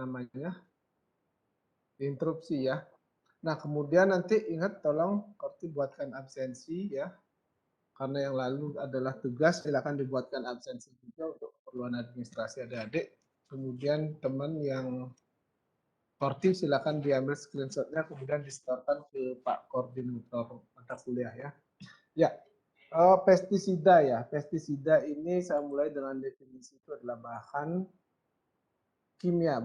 namanya, interupsi ya. Nah, kemudian nanti ingat tolong Korti buatkan absensi ya, karena yang lalu adalah tugas, silakan dibuatkan absensi juga untuk keperluan administrasi adik-adik. Kemudian teman yang Korti silakan diambil screenshotnya, kemudian disetorkan ke Pak Koordinator mata kuliah ya. Ya, pestisida ya. Pestisida ini saya mulai dengan definisi itu adalah bahan kimia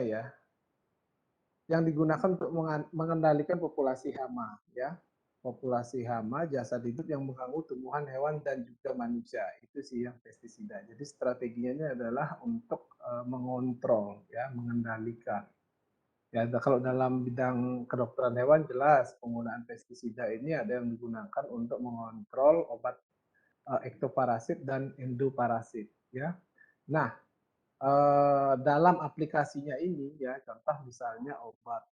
ya, yang digunakan untuk mengendalikan populasi hama ya. Populasi hama jasad hidup yang mengganggu tumbuhan, hewan dan juga manusia. Itu sih yang pestisida. Jadi strateginya adalah untuk mengontrol ya, mengendalikan. Ya, kalau dalam bidang kedokteran hewan jelas penggunaan pestisida ini ada yang digunakan untuk mengontrol obat ektoparasit dan endoparasit ya. Nah, dalam aplikasinya ini ya, contoh misalnya obat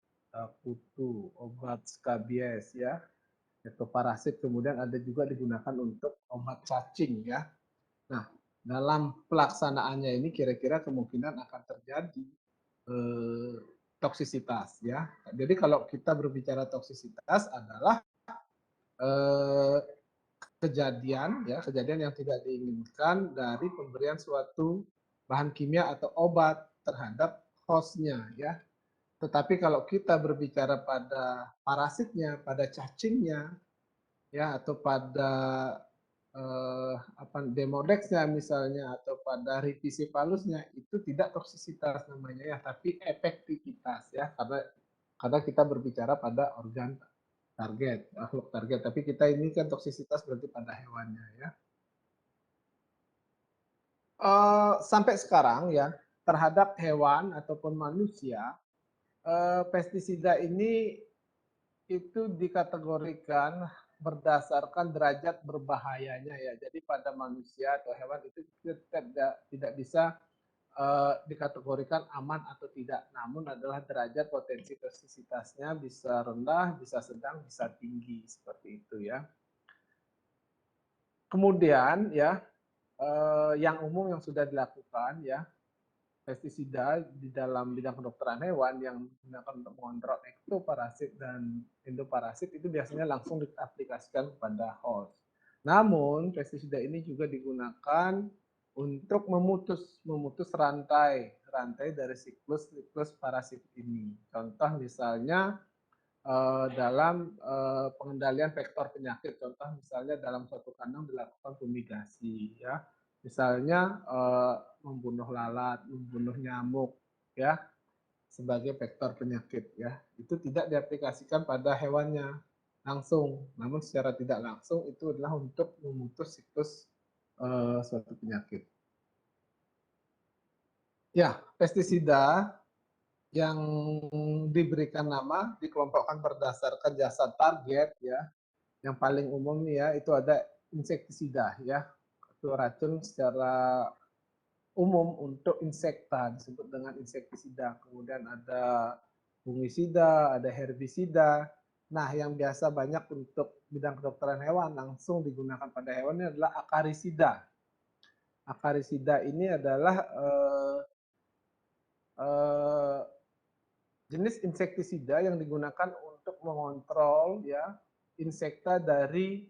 kutu, obat skabies ya, ektoparasit, kemudian ada juga digunakan untuk obat cacing ya. Nah, dalam pelaksanaannya ini kira-kira kemungkinan akan terjadi eh, toksisitas ya. Jadi kalau kita berbicara toksisitas adalah eh, kejadian yang tidak diinginkan dari pemberian suatu bahan kimia atau obat terhadap hostnya ya. Tetapi kalau kita berbicara pada parasitnya, pada cacingnya, ya atau pada demodexnya misalnya atau pada rhizophalusnya itu tidak toksisitas namanya ya, tapi efektivitas ya, karena kita berbicara pada organ target, makhluk target, tapi kita ini kan toksisitas berarti pada hewannya ya. Sampai sekarang ya terhadap hewan ataupun manusia, pestisida ini itu dikategorikan berdasarkan derajat berbahayanya ya. Jadi pada manusia atau hewan itu tidak bisa dikategorikan aman atau tidak. Namun adalah derajat potensi toksisitasnya bisa rendah, bisa sedang, bisa tinggi seperti itu ya. Kemudian ya yang umum yang sudah dilakukan ya, pestisida di dalam bidang kedokteran hewan yang digunakan untuk mengontrol ektoparasit dan endoparasit itu biasanya langsung diaplikasikan kepada host. Namun pestisida ini juga digunakan untuk memutus rantai dari siklus parasit ini. Contoh misalnya dalam pengendalian vektor penyakit, contoh misalnya dalam suatu kandang dilakukan fumigasi ya, misalnya membunuh lalat, membunuh nyamuk ya sebagai vektor penyakit ya, itu tidak diaplikasikan pada hewannya langsung, namun secara tidak langsung itu adalah untuk memutus siklus suatu penyakit. Ya, pestisida yang diberikan nama dikelompokkan berdasarkan jasad target ya. Yang paling umum nih ya itu ada insektisida ya. Itu racun secara umum untuk insekta disebut dengan insektisida. Kemudian ada fungisida, ada herbisida. Nah, yang biasa banyak untuk bidang kedokteran hewan langsung digunakan pada hewan ini adalah akarisida. Akarisida ini adalah jenis insektisida yang digunakan untuk mengontrol ya insekta dari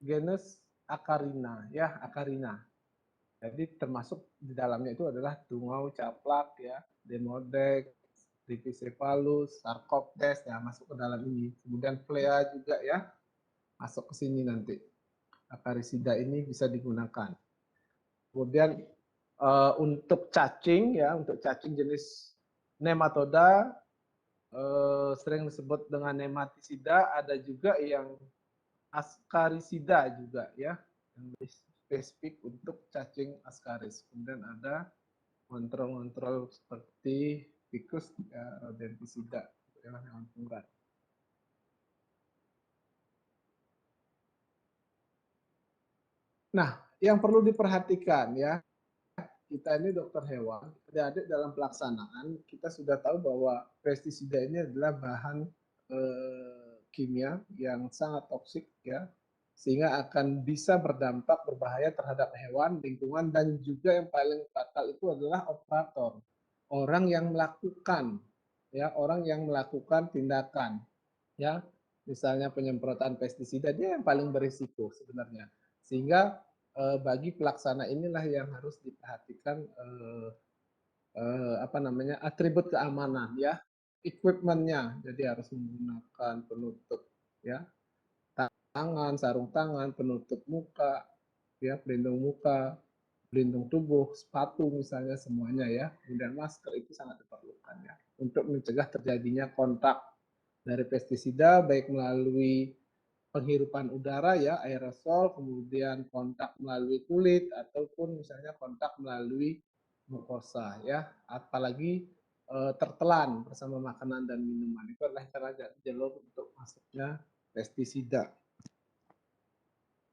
genus Acarina ya, Acarina. Jadi termasuk di dalamnya itu adalah tungau, caplak ya, demodex, Rhipicephalus, Sarcoptes ya masuk ke dalam ini. Kemudian Flea juga ya masuk ke sini nanti. Acaricida ini bisa digunakan. Kemudian untuk cacing ya, untuk cacing jenis nematoda sering disebut dengan nematisida, ada juga yang ascarisida juga ya, yang spesifik untuk cacing ascaris. Kemudian ada kontrol-kontrol seperti tikus ya, rodentisida, hewan punggat. Nah, yang perlu diperhatikan ya, kita ini dokter hewan, adik-adik dalam pelaksanaan kita sudah tahu bahwa pestisida ini adalah bahan kimia yang sangat toksik ya, sehingga akan bisa berdampak berbahaya terhadap hewan, lingkungan, dan juga yang paling fatal itu adalah operator, orang yang melakukan, ya, orang yang melakukan tindakan, ya, misalnya penyemprotan pestisida, dia yang paling berisiko sebenarnya. Sehingga bagi pelaksana inilah yang harus diperhatikan apa namanya, atribut keamanan, ya, equipment-nya. Jadi harus menggunakan penutup, ya, tangan, sarung tangan, penutup muka, ya, pelindung muka, pelindung tubuh, sepatu misalnya semuanya, ya. Kemudian masker itu sangat diperlukan, ya, untuk mencegah terjadinya kontak dari pestisida baik melalui penghirupan udara, ya, aerosol, kemudian kontak melalui kulit ataupun misalnya kontak melalui mukosa, ya. Apalagi tertelan bersama makanan dan minuman. Itu adalah jalur untuk masuknya pestisida.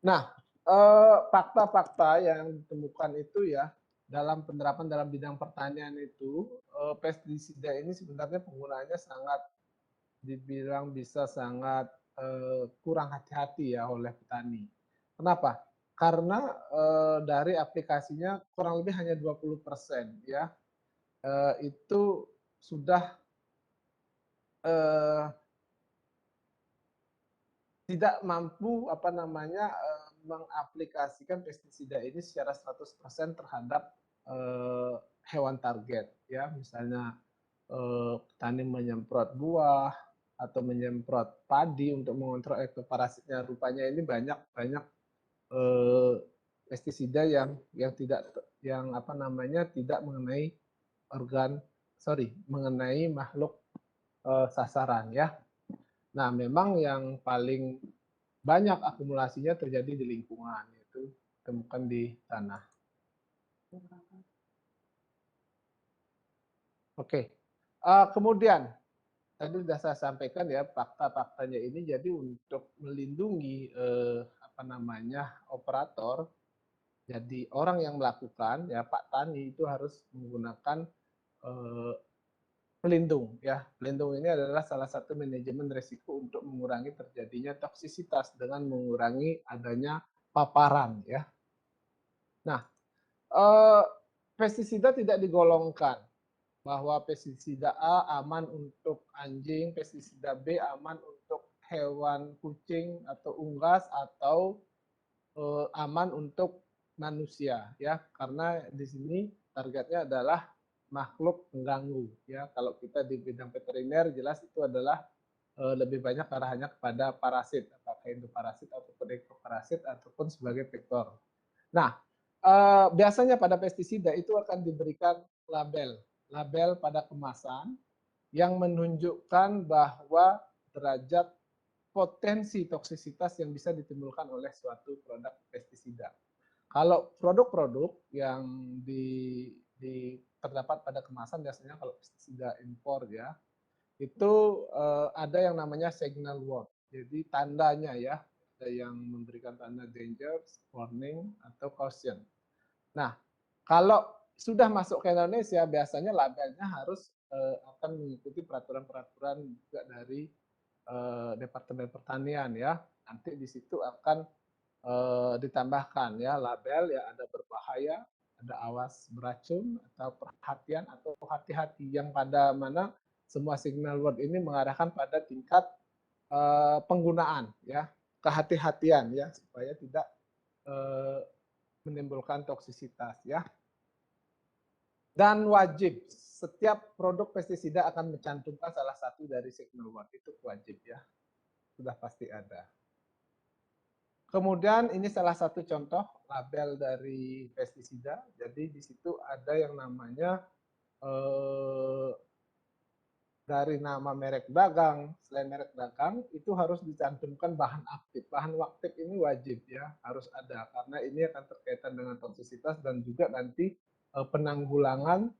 Nah, fakta-fakta yang ditemukan itu, ya, dalam penerapan dalam bidang pertanian itu, pestisida ini sebenarnya penggunaannya sangat dibilang bisa sangat kurang hati-hati ya oleh petani. Kenapa? Karena dari aplikasinya kurang lebih hanya 20% ya, itu sudah eh, tidak mampu apa namanya mengaplikasikan pestisida ini secara 100% terhadap hewan target, ya, misalnya petani menyemprot buah atau menyemprot padi untuk mengontrol ektoparasitnya. Rupanya ini banyak pestisida yang tidak yang apa namanya tidak mengenai organ mengenai makhluk sasaran, ya. Nah, memang yang paling banyak akumulasinya terjadi di lingkungan, yaitu ditemukan di tanah. Oke, kemudian tadi sudah saya sampaikan ya fakta-faktanya ini. Jadi untuk melindungi apa namanya operator, jadi orang yang melakukan, ya, Pak Tani itu harus menggunakan eh, pelindung, ya. Pelindung ini adalah salah satu manajemen risiko untuk mengurangi terjadinya toksisitas dengan mengurangi adanya paparan, ya. Nah, eh, pestisida tidak digolongkan bahwa pestisida A aman untuk anjing, pestisida B aman untuk hewan kucing atau unggas, atau aman untuk manusia, ya, karena di sini targetnya adalah makhluk pengganggu, ya. Kalau kita di bidang veteriner jelas itu adalah lebih banyak arahannya kepada parasit, apakah itu parasit ataupun ektoparasit ataupun sebagai vektor. Nah, biasanya pada pestisida itu akan diberikan label, label pada kemasan yang menunjukkan bahwa derajat potensi toksisitas yang bisa ditimbulkan oleh suatu produk pestisida. Kalau produk-produk yang terdapat pada kemasan biasanya kalau pestisida impor, ya, itu ada yang namanya signal word. Jadi tandanya, ya, ada yang memberikan tanda danger, warning, atau caution. Nah, kalau sudah masuk ke Indonesia, biasanya labelnya harus akan mengikuti peraturan-peraturan juga dari Departemen Pertanian, ya. Nanti di situ akan ditambahkan, ya, label, ya, ada berbahaya, ada awas beracun, atau perhatian, atau hati-hati, yang pada mana semua signal word ini mengarahkan pada tingkat penggunaan, ya, kehati-hatian, ya, supaya tidak menimbulkan toksisitas, ya. Dan wajib setiap produk pestisida akan mencantumkan salah satu dari signal word, itu wajib, ya, sudah pasti ada. Kemudian ini salah satu contoh label dari pestisida. Jadi di situ ada yang namanya dari nama merek dagang, selain merek dagang itu harus dicantumkan bahan aktif. Bahan aktif ini wajib, ya, harus ada karena ini akan terkaitan dengan toksisitas dan juga nanti penanggulangan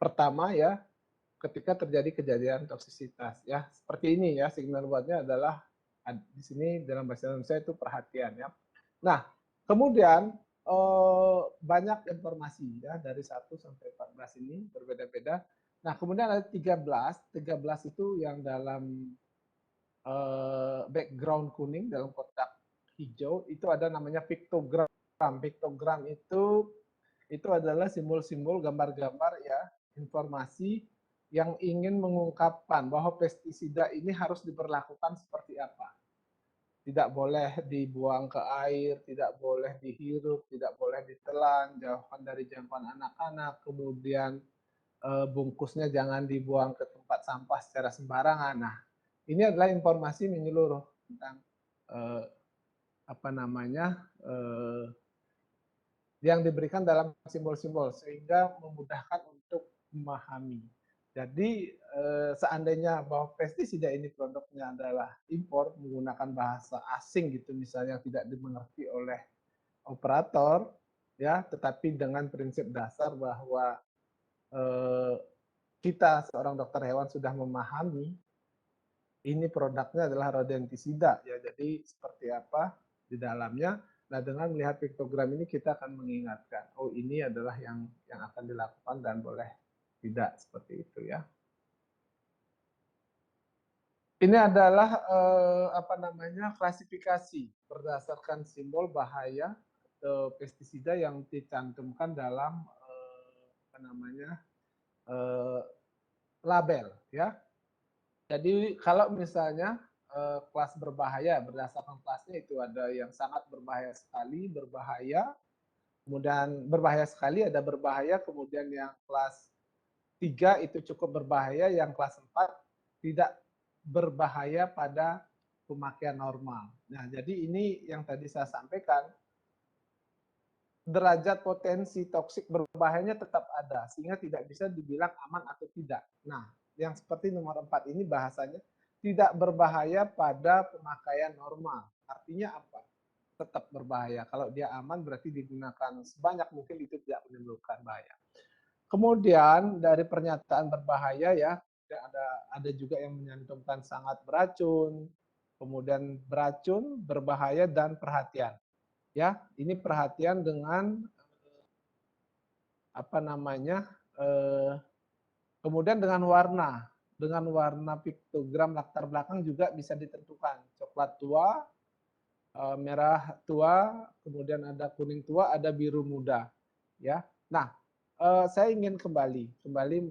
pertama, ya, ketika terjadi kejadian toksisitas, ya. Seperti ini, ya, signal wordnya adalah di sini dalam bahasa Indonesia itu perhatian, ya. Nah, kemudian banyak informasi, ya, dari 1 sampai 14 ini berbeda-beda. Nah, kemudian ada 13 itu yang dalam background kuning dalam kotak hijau itu ada namanya piktogram. Piktogram itu adalah simbol-simbol, gambar-gambar ya, informasi yang ingin mengungkapkan bahwa pestisida ini harus diperlakukan seperti apa. Tidak boleh dibuang ke air, tidak boleh dihirup, tidak boleh ditelan, jauhkan dari jangkauan anak-anak, kemudian bungkusnya jangan dibuang ke tempat sampah secara sembarangan. Nah, ini adalah informasi menyeluruh tentang eh, apa namanya yang diberikan dalam simbol-simbol sehingga memudahkan untuk memahami. Jadi seandainya bahwa pestisida ini produknya adalah impor menggunakan bahasa asing gitu misalnya tidak dimengerti oleh operator ya, tetapi dengan prinsip dasar bahwa kita seorang dokter hewan sudah memahami ini produknya adalah rodentisida ya. Jadi seperti apa di dalamnya. Nah, dengan melihat piktogram ini kita akan mengingatkan, oh ini adalah yang akan dilakukan dan boleh tidak seperti itu ya. Ini adalah apa namanya klasifikasi berdasarkan simbol bahaya atau pestisida yang dicantumkan dalam apa namanya label ya. Jadi kalau misalnya kelas berbahaya berdasarkan kelasnya itu ada yang sangat berbahaya sekali, berbahaya, kemudian berbahaya sekali ada berbahaya, kemudian yang kelas 3 itu cukup berbahaya, yang kelas 4 tidak berbahaya pada pemakaian normal. Nah, jadi ini yang tadi saya sampaikan, derajat potensi toksik berbahayanya tetap ada, sehingga tidak bisa dibilang aman atau tidak. Nah, yang seperti nomor 4 ini bahasanya tidak berbahaya pada pemakaian normal. Artinya apa? Tetap berbahaya. Kalau dia aman berarti digunakan sebanyak mungkin itu tidak menimbulkan bahaya. Kemudian dari pernyataan berbahaya ya, ada juga yang menyantumkan sangat beracun, kemudian beracun, berbahaya dan perhatian. Ya, ini perhatian dengan apa namanya kemudian dengan warna piktogram latar belakang juga bisa ditentukan coklat tua, merah tua, kemudian ada kuning tua, ada biru muda ya. Nah, saya ingin kembali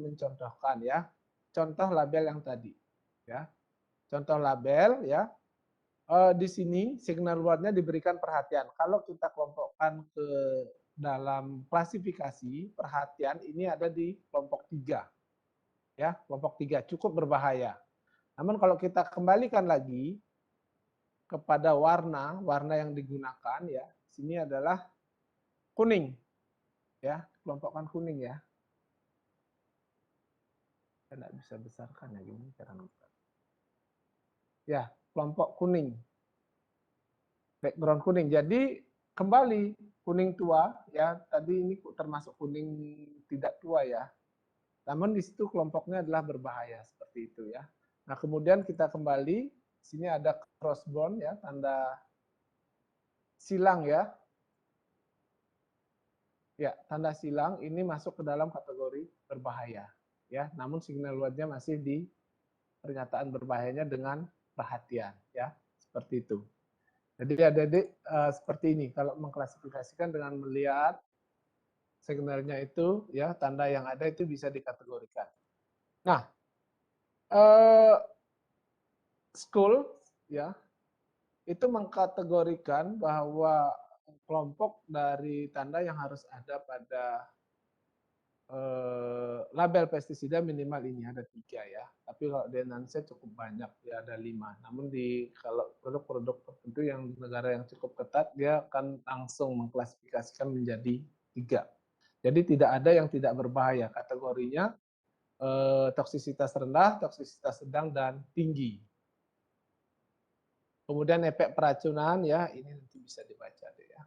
mencontohkan ya contoh label yang tadi ya, contoh label ya. Di sini signal luarnya diberikan perhatian. Kalau kita kelompokkan ke dalam klasifikasi perhatian ini ada di kelompok 3 ya, kelompok 3 cukup berbahaya. Namun kalau kita kembalikan lagi kepada warna yang digunakan ya, sini adalah kuning ya, kelompokkan kuning ya. Saya tidak bisa besarkan ya gini cara besar. Ya, kelompok kuning. Background kuning. Jadi kembali kuning tua ya, tadi ini termasuk kuning tidak tua ya. Namun di situ kelompoknya adalah berbahaya seperti itu ya. Nah, kemudian kita kembali, sini ada crossbone ya, tanda silang ya. Ya, tanda silang ini masuk ke dalam kategori berbahaya ya. Namun signal luarnya masih di pernyataan berbahayanya dengan perhatian ya, seperti itu. Jadi adik-adik seperti ini kalau mengklasifikasikan dengan melihat signalnya itu ya, tanda yang ada itu bisa dikategorikan. Nah, school ya itu mengkategorikan bahwa kelompok dari tanda yang harus ada pada label pestisida minimal ini ada 3 ya. Tapi kalau di Indonesia cukup banyak ya ada 5. Namun kalau produk-produk tertentu yang di negara yang cukup ketat dia akan langsung mengklasifikasikan menjadi 3. Jadi tidak ada yang tidak berbahaya. Kategorinya toksisitas rendah, toksisitas sedang dan tinggi. Kemudian efek peracunan ya ini nanti bisa dibaca deh ya.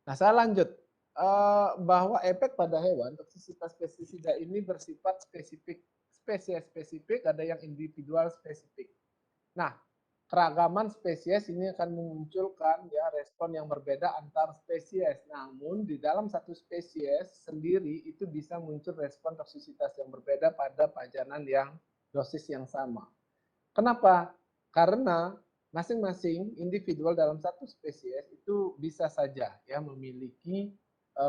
Nah, saya lanjut bahwa efek pada hewan toksisitas pestisida ini bersifat spesifik, spesies spesifik, ada yang individual spesifik. Nah, keragaman spesies ini akan memunculkan ya respon yang berbeda antar spesies. Namun di dalam satu spesies sendiri itu bisa muncul respon toksisitas yang berbeda pada pajanan yang dosis yang sama. Kenapa? Karena masing-masing individual dalam satu spesies itu bisa saja ya memiliki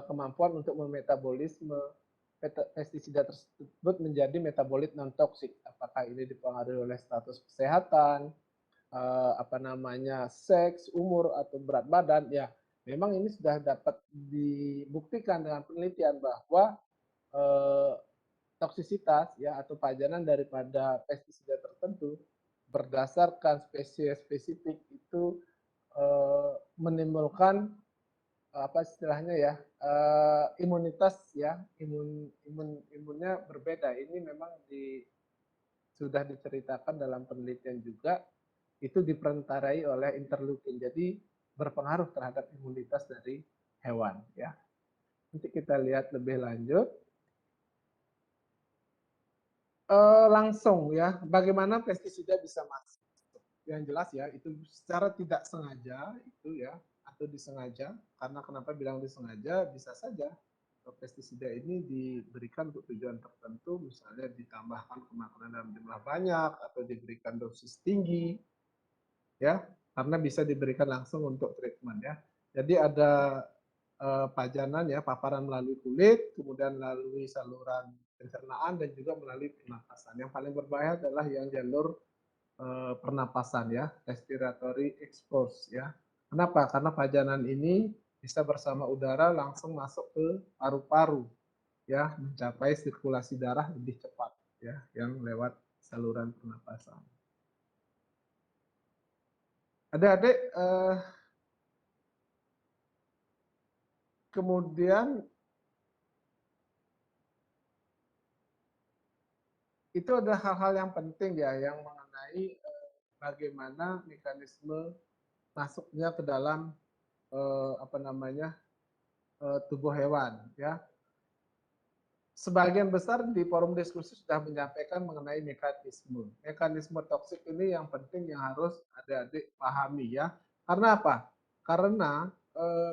kemampuan untuk memetabolisme pestisida tersebut menjadi metabolit non toksik. Apakah ini dipengaruhi oleh status kesehatan, apa namanya, seks, umur atau berat badan, ya memang ini sudah dapat dibuktikan dengan penelitian bahwa eh, toksisitas ya atau pajanan daripada pestisida tertentu berdasarkan spesies spesifik itu menimbulkan apa istilahnya ya imunitas ya imunnya berbeda. Ini memang sudah diceritakan dalam penelitian juga itu diperantarai oleh interleukin. Jadi berpengaruh terhadap imunitas dari hewan ya. Nanti kita lihat lebih lanjut. Langsung ya, bagaimana pestisida bisa masuk? Yang jelas ya, itu secara tidak sengaja itu ya, atau disengaja. Karena kenapa bilang disengaja? Bisa saja pestisida ini diberikan untuk tujuan tertentu, misalnya ditambahkan ke makanan dalam jumlah banyak atau diberikan dosis tinggi, ya, karena bisa diberikan langsung untuk treatment ya. Jadi ada pajanan ya, paparan melalui kulit, kemudian melalui saluran pencernaan dan juga melalui pernapasan. Yang paling berbahaya adalah yang jalur pernapasan ya, respiratory expose ya. Kenapa? Karena pajanan ini bisa bersama udara langsung masuk ke paru-paru ya, mencapai sirkulasi darah lebih cepat ya, yang lewat saluran pernapasan. Adik-adik, kemudian itu ada hal-hal yang penting ya, yang mengenai bagaimana mekanisme masuknya ke dalam apa namanya tubuh hewan ya. Sebagian besar di forum diskusi sudah menyampaikan mengenai mekanisme. Mekanisme toksik ini yang penting yang harus adik-adik pahami ya. Karena apa? Karena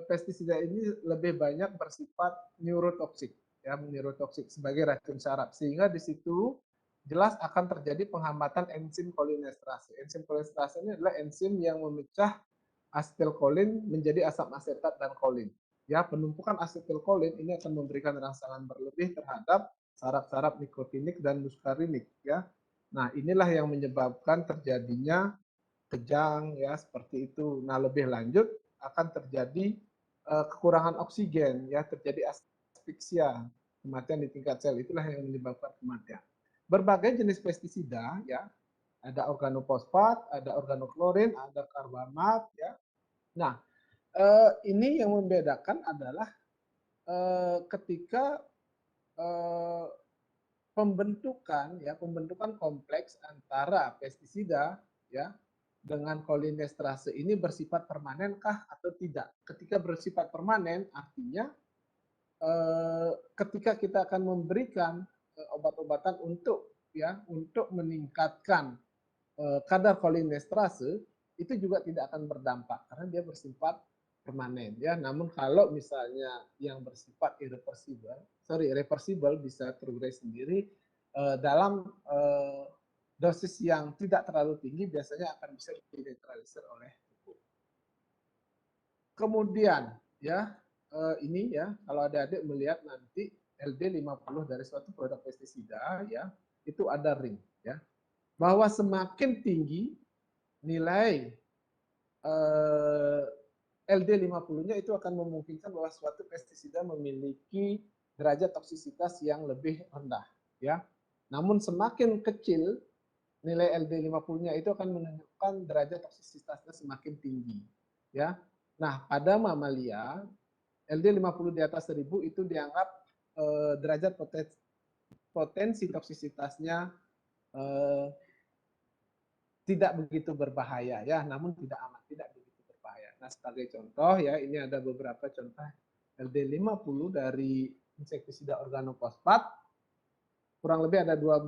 pestisida ini lebih banyak bersifat neurotoksik ya, neurotoksik sebagai racun saraf sehingga di situ jelas akan terjadi penghambatan enzim kolinesterase. Enzim kolinesterase ini adalah enzim yang memecah asetilkolin menjadi asam asetat dan kolin. Ya, penumpukan asetilkolin ini akan memberikan rangsangan berlebih terhadap saraf-saraf nikotinik dan muskarinik ya. Nah, inilah yang menyebabkan terjadinya kejang ya seperti itu. Nah, lebih lanjut akan terjadi kekurangan oksigen ya, terjadi aspiksia, kematian di tingkat sel. Itulah yang menyebabkan kematian. Berbagai jenis pestisida ya, ada organofosfat, ada organoklorin, ada karbamat ya. Nah, ini yang membedakan adalah ketika eh, pembentukan ya pembentukan kompleks antara pestisida ya dengan kolinesterase ini bersifat permanenkah atau tidak. Ketika bersifat permanen artinya ketika kita akan memberikan obat-obatan untuk ya untuk meningkatkan kadar kolinesterase itu juga tidak akan berdampak karena dia bersifat permanen ya. Namun kalau misalnya yang bersifat reversible bisa terurai sendiri dalam dosis yang tidak terlalu tinggi biasanya akan bisa dinetralisir oleh tubuh. Kemudian ya ini ya kalau adik-adik melihat nanti LD50 dari suatu produk pestisida ya itu ada ring ya bahwa semakin tinggi nilai LD50-nya itu akan memungkinkan bahwa suatu pestisida memiliki derajat toksisitas yang lebih rendah ya. Namun semakin kecil nilai LD50-nya itu akan menunjukkan derajat toksisitasnya semakin tinggi ya. Nah, pada mamalia LD50 di atas 1000 itu dianggap derajat potensi toksisitasnya eh, tidak begitu berbahaya ya, namun tidak amat tidak begitu berbahaya. Nah, sebagai contoh ya, ini ada beberapa contoh LD50 dari insektisida organofosfat. Kurang lebih ada 12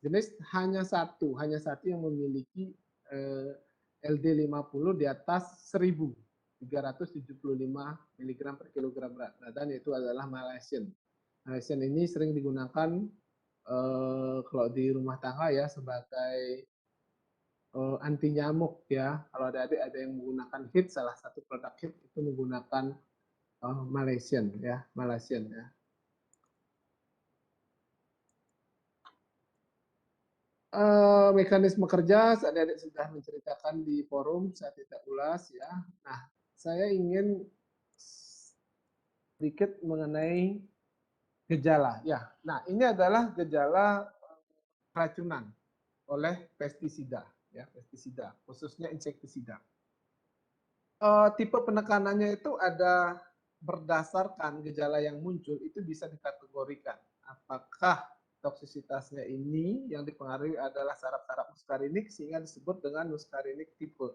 jenis, hanya satu yang memiliki LD50 di atas 1.375 mg per kilogram berat badan, yaitu adalah Malaysian. Malaysian ini sering digunakan kalau di rumah tangga ya sebagai anti nyamuk ya. Kalau adik-adik ada yang menggunakan HIT, salah satu produk HIT itu menggunakan Malaysian ya, Malaysian ya. Mekanisme kerja adik-adik sudah menceritakan di forum, saya tidak ulas ya. Nah, saya ingin sedikit mengenai gejala ya. Nah, ini adalah gejala keracunan oleh pestisida ya, pestisida, khususnya insektisida. Tipe penekanannya itu ada berdasarkan gejala yang muncul itu bisa dikategorikan. Apakah toksisitasnya ini yang dipengaruhi adalah saraf-saraf muskarinik sehingga disebut dengan muskarinik tipe.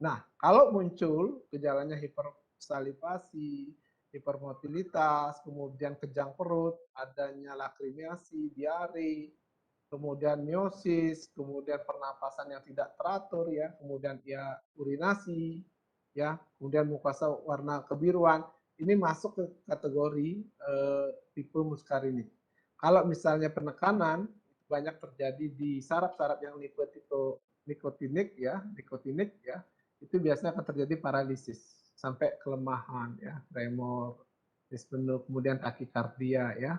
Nah, kalau muncul gejalanya hipersalivasi, hipermotilitas, kemudian kejang perut, adanya lakrimiasi, diare, kemudian miosis, kemudian pernapasan yang tidak teratur ya, kemudian ya urinasi, ya, kemudian mukosa warna kebiruan, ini masuk ke kategori tipe muskarinik. Kalau misalnya penekanan banyak terjadi di saraf-saraf yang tipe nikotinik ya, itu biasanya akan terjadi paralisis sampai kelemahan ya, tremor, dyspnea, kemudian takikardia ya.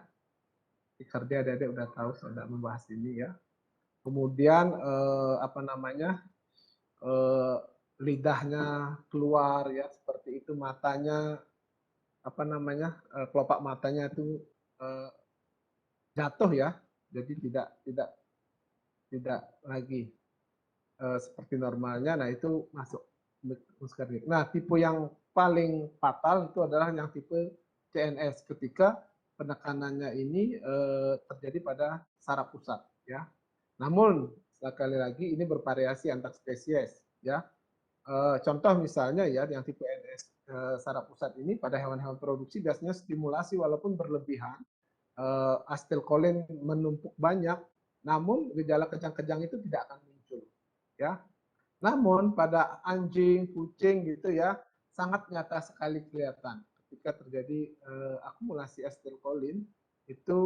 Takikardia adik-adik udah tahu sudah membahas ini ya. Kemudian apa namanya? Lidahnya keluar ya seperti itu, matanya apa namanya? Kelopak matanya itu jatuh ya. Jadi tidak lagi seperti normalnya. Nah, itu masuk muskarinik. Nah, tipe yang paling fatal itu adalah yang tipe CNS ketika penekanannya ini terjadi pada saraf pusat ya. Namun sekali lagi ini bervariasi antar spesies ya. Contoh misalnya ya yang tipe NS saraf pusat ini pada hewan-hewan produksi biasanya stimulasi walaupun berlebihan, asetilkolin menumpuk banyak, namun gejala kejang-kejang itu tidak akan muncul ya. Namun pada anjing, kucing gitu ya, sangat nyata sekali kelihatan ketika terjadi akumulasi asetilkolin itu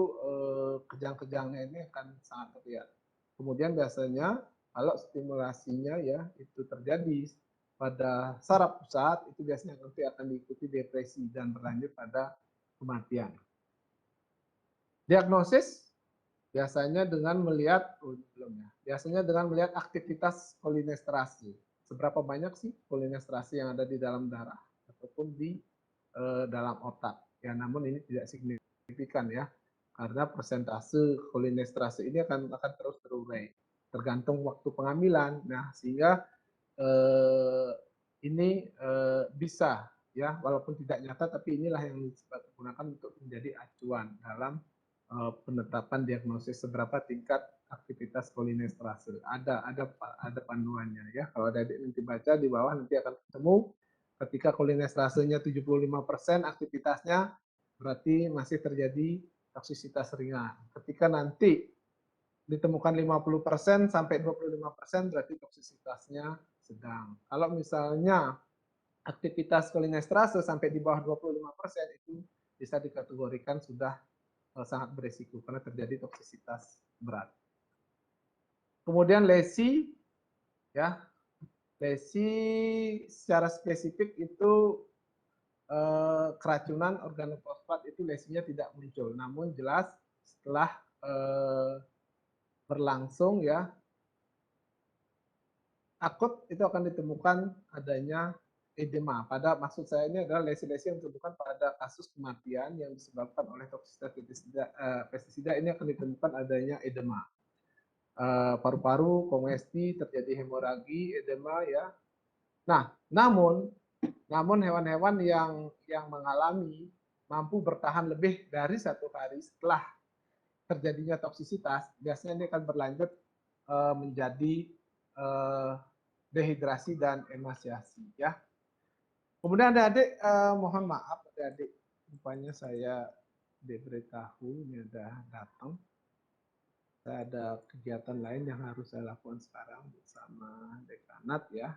kejang-kejangnya ini akan sangat terlihat. Kemudian biasanya kalau stimulasinya ya itu terjadi pada saraf pusat itu biasanya nanti akan diikuti depresi dan berlanjut pada kematian. Diagnosis biasanya dengan melihat biasanya dengan melihat aktivitas kolinesterase. Seberapa banyak sih kolinesterase yang ada di dalam darah ataupun di dalam otak. Ya, namun ini tidak signifikan ya. Karena persentase kolinesterase ini akan terus terurai tergantung waktu pengambilan. Nah, sehingga ini bisa ya walaupun tidak nyata tapi inilah yang digunakan untuk menjadi acuan dalam penetapan diagnosis seberapa tingkat aktivitas kolinesterase. Ada panduannya ya. Kalau ada nanti baca di bawah nanti akan ketemu ketika kolinesterasenya 75% aktivitasnya berarti masih terjadi toksisitas ringan. Ketika nanti ditemukan 50% sampai 25% berarti toksisitasnya sedang. Kalau misalnya aktivitas kolinesterase sampai di bawah 25% itu bisa dikategorikan sudah sangat beresiko karena terjadi toksisitas berat. Kemudian lesi ya. Lesi secara spesifik itu keracunan organofosfat itu lesinya tidak muncul, namun jelas setelah berlangsung ya akut itu akan ditemukan adanya edema. Maksud saya ini adalah lesi-lesi yang ditemukan pada kasus kematian yang disebabkan oleh toksisitas pestisida ini akan ditemukan adanya edema. Paru-paru, kongesti, terjadi hemoragi, edema ya. Nah, namun hewan-hewan yang mengalami mampu bertahan lebih dari 1 hari setelah terjadinya toksisitas, biasanya ini akan berlanjut menjadi dehidrasi dan emaciasi ya. Kemudian adik-adik mohon maaf adik-adik, rupanya saya diberitahu ini udah datang. Saya ada kegiatan lain yang harus saya lakukan sekarang bersama dekanat ya.